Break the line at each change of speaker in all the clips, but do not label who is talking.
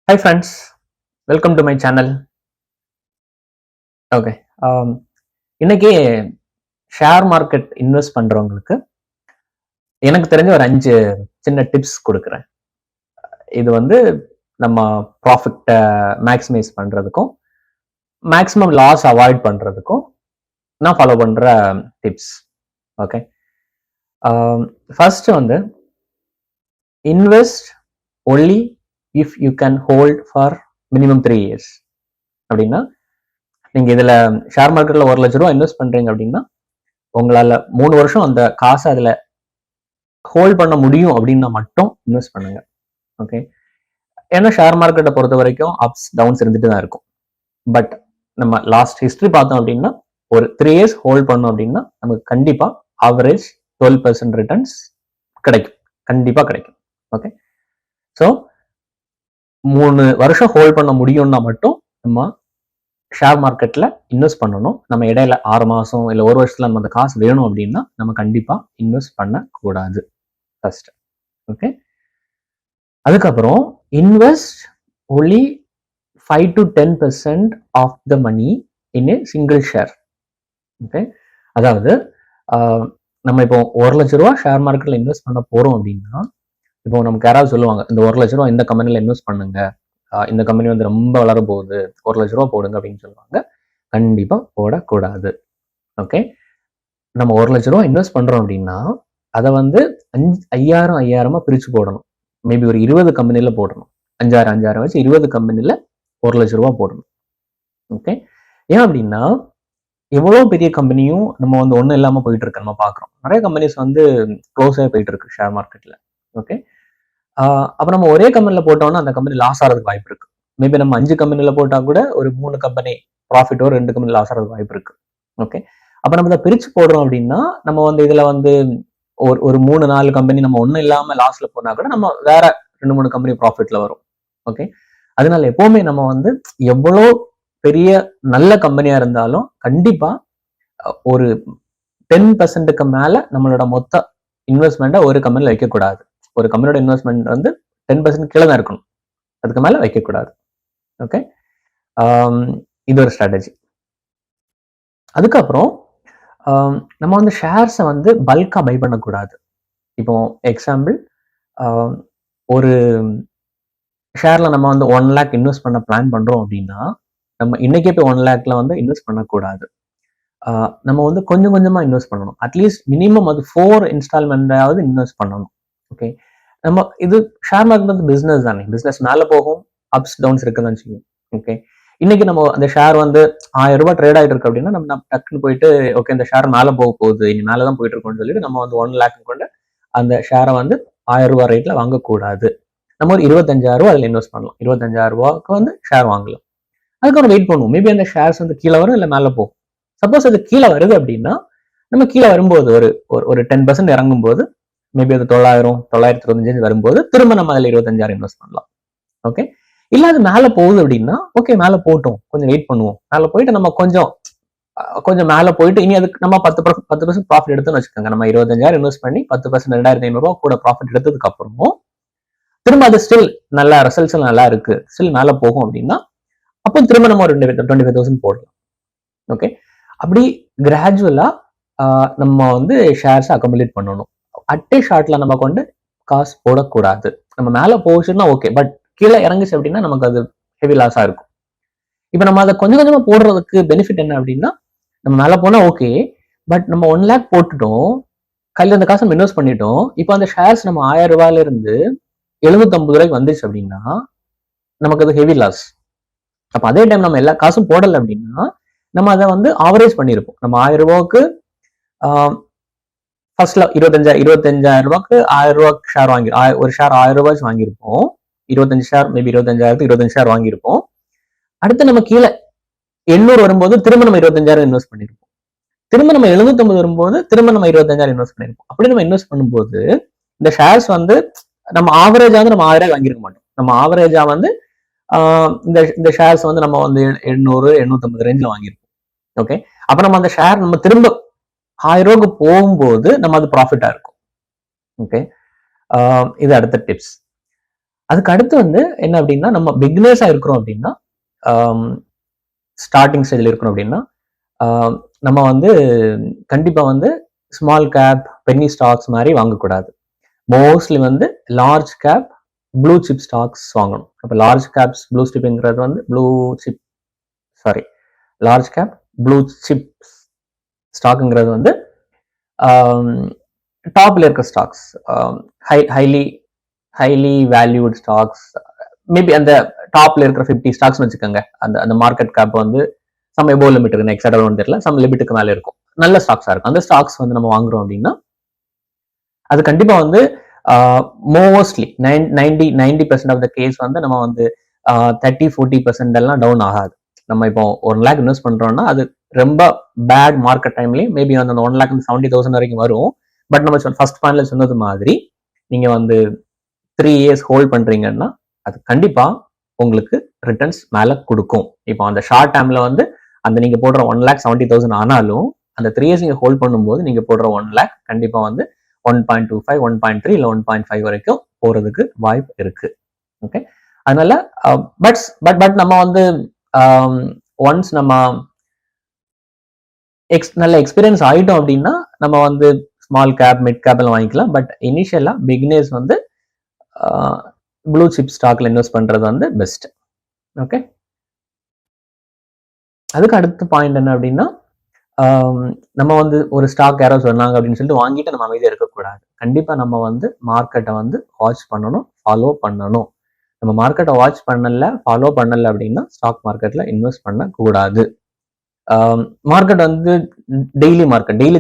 Hi friends, welcome to my channel. Okay, இன்னைக்கு share market invest பண்றவங்களுக்கு எனக்கு தெரிஞ்ச ஒரு 5 சின்ன டிப்ஸ் கொடுக்குறேன். இது வந்து நம்ம ப்ராஃபிட்டை மேக்ஸிமைஸ் பண்றதுக்கும் மேக்ஸிமம் லாஸ் அவாய்ட் பண்றதுக்கும் நான் ஃபாலோ பண்ற டிப்ஸ். ஓகே, ஃபர்ஸ்ட் வந்து invest only if you can hold for minimum 3 years. அப்படின்னா நீங்க இதுல ஷேர் மார்க்கெட்ல 1 லட்ச ரூபா இன்வெஸ்ட் பண்றீங்க அப்படின்னா உங்களால 3 வருஷம் அந்த காசை அதுல ஹோல்ட் பண்ண முடியும் அப்படின்னா மட்டும் இன்வெஸ்ட் பண்ணுங்க. ஓகே, ஏன்னா ஷேர் மார்க்கெட்டை பொறுத்த வரைக்கும் அப்ஸ் டவுன்ஸ் இருந்துட்டு தான் இருக்கும். பட் நம்ம லாஸ்ட் ஹிஸ்டரி பார்த்தோம் அப்படின்னா ஒரு 3 years ஹோல்ட் பண்ணோம் அப்படின்னா நமக்கு கண்டிப்பா ஆவரேஜ் 12% ரிட்டர்ன்ஸ் கிடைக்கும், கண்டிப்பா கிடைக்கும். ஓகே, ஸோ 3 வருஷம் ஹோல்ட் பண்ண முடியும்னா மட்டும் நம்ம ஷேர் மார்க்கெட்ல இன்வெஸ்ட் பண்ணணும். நம்ம இடையில 6 மாசம் இல்ல 1 வருஷத்துல நம்ம அந்த காசு வேணும் அப்படின்னா நம்ம கண்டிப்பா இன்வெஸ்ட் பண்ண கூடாது. ஃபர்ஸ்ட். ஓகே, அதுக்கப்புறம் invest only 5 to 10% of the money in a single share. Okay, அதாவது நம்ம இப்போ 1 லட்ச ரூபா ஷேர் மார்க்கெட்ல இன்வெஸ்ட் பண்ண போறோம் அப்படின்னா இப்போ நமக்கு யாராவது சொல்லுவாங்க இந்த 1 லட்ச ரூபா இந்த கம்பெனில இன்வெஸ்ட் பண்ணுங்க, இந்த கம்பெனி வந்து ரொம்ப வளர போகுது, 1 லட்ச ரூபா போடுங்க அப்படின்னு சொல்லுவாங்க. கண்டிப்பா போடக்கூடாது. ஓகே, நம்ம 1 லட்ச ரூபா இன்வெஸ்ட் பண்றோம் அப்படின்னா அதை வந்து 5000 பிரிச்சு போடணும். மேபி ஒரு 20 கம்பெனில போடணும். 5000 வச்சு 20 கம்பெனில 1 லட்ச ரூபா போடணும். ஓகே, ஏன் அப்படின்னா எவ்வளவு பெரிய கம்பெனியும் நம்ம வந்து ஒன்றும் இல்லாம போயிட்டு இருக்கு. நம்ம பாக்குறோம் நிறைய கம்பெனிஸ் வந்து க்ளோஸ் ஆகி போயிட்டு இருக்கு ஷேர் மார்க்கெட்ல. ஓகே, அப்ப நம்ம ஒரே கம்பெனில போட்டோம்னா அந்த கம்பெனி லாஸ் ஆகிறதுக்கு வாய்ப்பு இருக்கு. மேபி நம்ம 5 கம்பெனில போட்டா கூட ஒரு 3 கம்பெனி ப்ராஃபிட்டோ 2 கம்பெனி லாஸ் ஆகிறதுக்கு வாய்ப்பு இருக்கு. ஓகே, அப்ப நம்ம இதை பிரிச்சு போடுறோம் அப்படின்னா நம்ம வந்து இதுல வந்து ஒரு 3-4 கம்பெனி நம்ம ஒன்றும் இல்லாம லாஸ்ல போனா கூட நம்ம வேற 2-3 கம்பெனி ப்ராஃபிட்ல வரும். ஓகே, அதனால எப்பவுமே நம்ம வந்து எவ்வளோ பெரிய நல்ல கம்பெனியா இருந்தாலும் கண்டிப்பா ஒரு 10%க்கு மேல நம்மளோட மொத்த இன்வெஸ்ட்மெண்ட்டை ஒரு கம்பெனில வைக்கக்கூடாது. ஒரு கம்பெனியோட இன்வெஸ்ட்மெண்ட் வந்து 10% கீழே தான் இருக்கணும், அதுக்கு மேல வைக்கக்கூடாது. ஓகே, இது ஒரு ஸ்ட்ராட்டஜி. அதுக்கப்புறம் நம்ம வந்து ஷேர்ஸை வந்து பல்கா பை பண்ணக்கூடாது. இப்போ எக்ஸாம்பிள் ஒரு ஷேர்ல நம்ம வந்து 1 lakh இன்வெஸ்ட் பண்ண பிளான் பண்றோம் அப்படின்னா நம்ம இன்னைக்கே போய் 1 lakhல வந்து இன்வெஸ்ட் பண்ணக்கூடாது. நம்ம வந்து கொஞ்சம் கொஞ்சமா இன்வெஸ்ட் பண்ணணும். அட்லீஸ்ட் மினிமம் அது 4 இன்ஸ்டால்மெண்டாவது இன்வெஸ்ட் பண்ணணும். ஓகே, நம்ம இது ஷேர் மார்க்கெட் வந்து பிசினஸ் தானே, பிசினஸ் மேல போகும், அப்ஸ் டவுன்ஸ் இருக்குதான் செய்யும். ஓகே, இன்னைக்கு நம்ம அந்த ஷேர் வந்து 1000 ரூபாய் ட்ரேட் ஆகிட்டு இருக்கு அப்படின்னா நம்ம டக்குன்னு போயிட்டு ஓகே இந்த ஷேர் மேல போக போகுது, இனி மேலதான் போயிட்டு இருக்கோம்னு சொல்லிட்டு நம்ம வந்து 1 lakh கொண்டு அந்த ஷேரை வந்து 1000 ரூபாய் ரேட்ல வாங்கக்கூடாது. நம்ம ஒரு 25,000 ரூபாய் அதுல இன்வெஸ்ட் பண்ணலாம். 25,000 ரூபாய்க்கு வந்து ஷேர் வாங்கலாம். அதுக்கப்புறம் வெயிட் பண்ணுவோம், மேபி அந்த ஷேர்ஸ் வந்து கீழே வரும் இல்லை மேலே போகும். சப்போஸ் அது கீழே வருது அப்படின்னா நம்ம கீழே வரும்போது ஒரு 10% இறங்கும் போது மேபி அது 925 வரும்போது திரும்ப நம்ம அதில் 25,000 இன்வெஸ்ட் பண்ணலாம். ஓகே, இல்ல அது மேலே போகுது அப்படின்னா ஓகே மேலே போட்டோம், கொஞ்சம் வெயிட் பண்ணுவோம், மேலே போயிட்டு நம்ம கொஞ்சம் மேலே போயிட்டு இனி அதுக்கு நம்ம 10% ப்ராஃபிட் எடுத்துன்னு வச்சுக்கோங்க. நம்ம 25,000 இன்வெஸ்ட் பண்ணி 10% 2,500 ரூபா கூட ப்ராஃபிட் எடுத்ததுக்கு அப்புறமும் திரும்ப அது ஸ்டில் நல்லா ரிசல்ட்ஸ் நல்லா இருக்கு, ஸ்டில் மேலே போகும் அப்படின்னா அப்போ திரும்ப நம்ம ஒரு 25,000 போடலாம். ஓகே, அப்படி கிராஜுவலா நம்ம வந்து ஷேர்ஸ் அக்கமுலேட் பண்ணணும். அட்டே ஷார்ட்ல நம்ம கொண்டு காசு போடக்கூடாது. நம்ம மேல போச்சுன்னா ஓகே, பட் கீழே இறங்குச்சு அப்படின்னா நமக்கு அது ஹெவி லாஸா இருக்கும். இப்ப நம்ம அதை கொஞ்சம் கொஞ்சமா போடுறதுக்கு பெனிஃபிட் என்ன அப்படின்னா நம்ம மேல போனா ஓகே, பட் நம்ம 1 lakh போட்டுட்டோம், கையில அந்த காசு நம்ம இன்வெஸ்ட் பண்ணிட்டோம். இப்போ அந்த ஷேர்ஸ் நம்ம 1000 ரூபாயில இருந்து 750 ரூபாய்க்கு வந்துச்சு அப்படின்னா நமக்கு அது ஹெவி லாஸ். அப்ப அதே டைம் நம்ம எல்லா காசும் போடல அப்படின்னா நம்ம அதை வந்து ஆவரேஜ் பண்ணியிருப்போம். நம்ம 1000 ரூபாய்க்கு ஃபர்ஸ்ட்ல 25,000 ரூபாய்க்கு 1000 ரூபாய்க்கு ஷேர் வாங்கி ஒரு ஷேர் 1000 ரூபாய் வாங்கியிருப்போம். 25 ஷேர் மேபி 25,000 ஷேர் வாங்கியிருப்போம். அடுத்து நம்ம கீழே 800 வரும்போது திரும்ப நம்ம 25,000 இன்வெஸ்ட் பண்ணிருப்போம். திரும்ப நம்ம 750 வரும்போது திரும்ப நம்ம 25,000 இன்வெஸ்ட் பண்ணிருப்போம். அப்படி நம்ம இன்வெஸ்ட் பண்ணும்போது இந்த ஷேர்ஸ் வந்து நம்ம ஆவரேஜா வந்து நம்ம 1000 வாங்கியிருக்க மாட்டோம். நம்ம ஆவரேஜா வந்து இந்த ஷேர்ஸ் வந்து நம்ம வந்து 800-850 ரேஞ்சில் வாங்கியிருப்போம். ஓகே, அப்ப நம்ம அந்த ஷேர் நம்ம திரும்ப 1000 ரூபாய்க்கு போகும்போது நம்ம அது ப்ராஃபிட்டா இருக்கும். ஓகே, இது அடுத்த டிப்ஸ். அதுக்கு அடுத்து வந்து என்ன அப்படின்னா, நம்ம பிகினர்ஸா இருக்கிறோம் அப்படின்னா, ஸ்டார்டிங் ஸ்டேஜ்ல இருக்கிறோம் அப்படின்னா, நம்ம வந்து கண்டிப்பா வந்து ஸ்மால் கேப் பென்னி ஸ்டாக்ஸ் மாதிரி வாங்கக்கூடாது. மோஸ்ட்லி வந்து large cap blue chip stocks வாங்கணும். அப்போ லார்ஜ் கேப்ஸ் ப்ளூ சிப்ங்கிறது வந்து லார்ஜ் கேப் ப்ளூ சிப் ஸ்டாக்குங்கிறது வந்து டாப்ல இருக்க stocks, highly valued stocks, maybe அந்த டாப்ல இருக்கிற 50 ஸ்டாக்ஸ் வச்சுக்கோங்க. அந்த மார்க்கெட் கேப் வந்து சம் எபோ லிமிட் இருக்கு, எக்ஸாக்டா தெரியல, சம் லிமிட்டுக்கு மேல இருக்கும், நல்ல ஸ்டாக்ஸா இருக்கும். அந்த ஸ்டாக்ஸ் வந்து நம்ம வாங்குறோம் அப்படின்னா அது கண்டிப்பா வந்து மோஸ்ட்லி 90% ஆஃப் த கேஸ் வந்து நம்ம வந்து 30-40% எல்லாம் டவுன் ஆகாது. நம்ம இப்போ 1 lakh இன்வெஸ்ட் பண்றோம்னா அது ரொம்ப பேட் மார்க்கெட் டைம்லயும் மேபி வந்து அந்த 1 lakh 70,000 வரைக்கும் வரும். பட் நம்ம ஃபர்ஸ்ட் பாயிண்ட்ல சொன்னது மாதிரி நீங்க வந்து 3 years ஹோல்ட் பண்றீங்கன்னா அது கண்டிப்பா உங்களுக்கு ரிட்டர்ன்ஸ் மேல கொடுக்கும். இப்போ அந்த ஷார்ட் டைம்ல வந்து அந்த நீங்க போடுற 1,70,000 ஆனாலும் அந்த 3 years நீங்க ஹோல்ட் பண்ணும்போது நீங்க போடுற 1 lakh கண்டிப்பா வந்து 1.25, 1.3 இல்ல 1.5 வரைக்கும் போறதுக்கு வாய்ப்பு இருக்கு. ஓகே, அதனால பட் நம்ம வந்து ஒன்ஸ் நம்ம நல்ல எக்ஸ்பீரியன்ஸ் ஆயிட்டோம் அப்படின்னா நம்ம வந்து ஸ்மால் கேப் மிட் கேப் எல்லாம் வாங்கிக்கலாம். பட் இனிஷியலா பிகினர்ஸ் வந்து ப்ளூ சிப் ஸ்டாக்ல இன்வெஸ்ட் பண்றது வந்து பெஸ்ட். ஓகே, அதுக்கு அடுத்த பாயிண்ட் என்ன அப்படின்னா, நம்ம வந்து ஒரு ஸ்டாக் யாரோ சொன்னாங்க அப்படின்னு சொல்லிட்டு வாங்கிட்டு நம்ம அமைதியாக இருக்கக்கூடாது. கண்டிப்பா நம்ம வந்து மார்க்கெட்டை வந்து வாட்ச் பண்ணணும், ஃபாலோ பண்ணணும். நம்ம மார்க்கெட்டை வாட்ச் பண்ணல, ஃபாலோ பண்ணல அப்படின்னா ஸ்டாக் மார்க்கெட்ல இன்வெஸ்ட் பண்ணக்கூடாது. மார்க்கெட் வந்து டெய்லி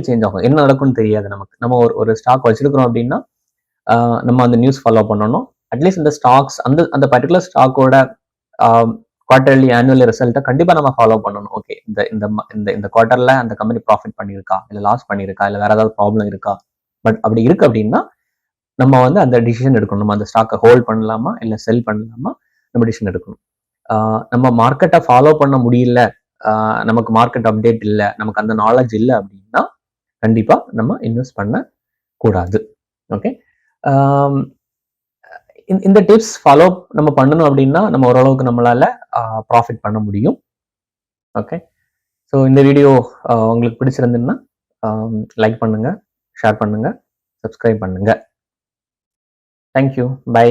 சேஞ்ச் ஆகும், என்ன நடக்கும்னு தெரியாது நமக்கு. நம்ம ஒரு ஸ்டாக் வச்சிருக்கிறோம் அப்படின்னா நம்ம அந்த நியூஸ் ஃபாலோ பண்ணணும். அட்லீஸ்ட் இந்த ஸ்டாக்ஸ் அந்த பர்டிகுலர் ஸ்டாக்கோட குவார்டர்லி ஆனுவல் ரிசல்ட்டை கண்டிப்பா நம்ம ஃபாலோ பண்ணணும். ஓகே, இந்த குவார்டர்ல அந்த கம்பெனி ப்ராஃபிட் பண்ணியிருக்கா, இல்லை லாஸ் பண்ணியிருக்கா, இல்லை வேற ஏதாவது ப்ராப்ளம் இருக்கா. பட் அப்படி இருக்கு அப்படின்னா நம்ம வந்து அந்த டிசிஷன் எடுக்கணும். நம்ம அந்த ஸ்டாக்கை ஹோல்ட் பண்ணலாமா இல்லை செல் பண்ணலாமா, நம்ம டிசிஷன் எடுக்கணும். நம்ம மார்க்கெட்டை ஃபாலோ பண்ண முடியல, நமக்கு மார்க்கெட் அப்டேட் இல்லை, நமக்கு அந்த நாலேஜ் இல்லை அப்படின்னா கண்டிப்பா நம்ம இன்வெஸ்ட் பண்ண கூடாது. ஓகே, இந்த டிப்ஸ் ஃபாலோ நம்ம பண்ணணும் அப்படின்னா நம்ம ஓரளவுக்கு நம்மளால ப்ராஃபிட் பண்ண முடியும். ஓகே, ஸோ இந்த வீடியோ உங்களுக்கு பிடிச்சிருந்துன்னா லைக் பண்ணுங்க, ஷேர் பண்ணுங்க, சப்ஸ்கிரைப் பண்ணுங்க. Thank you, by.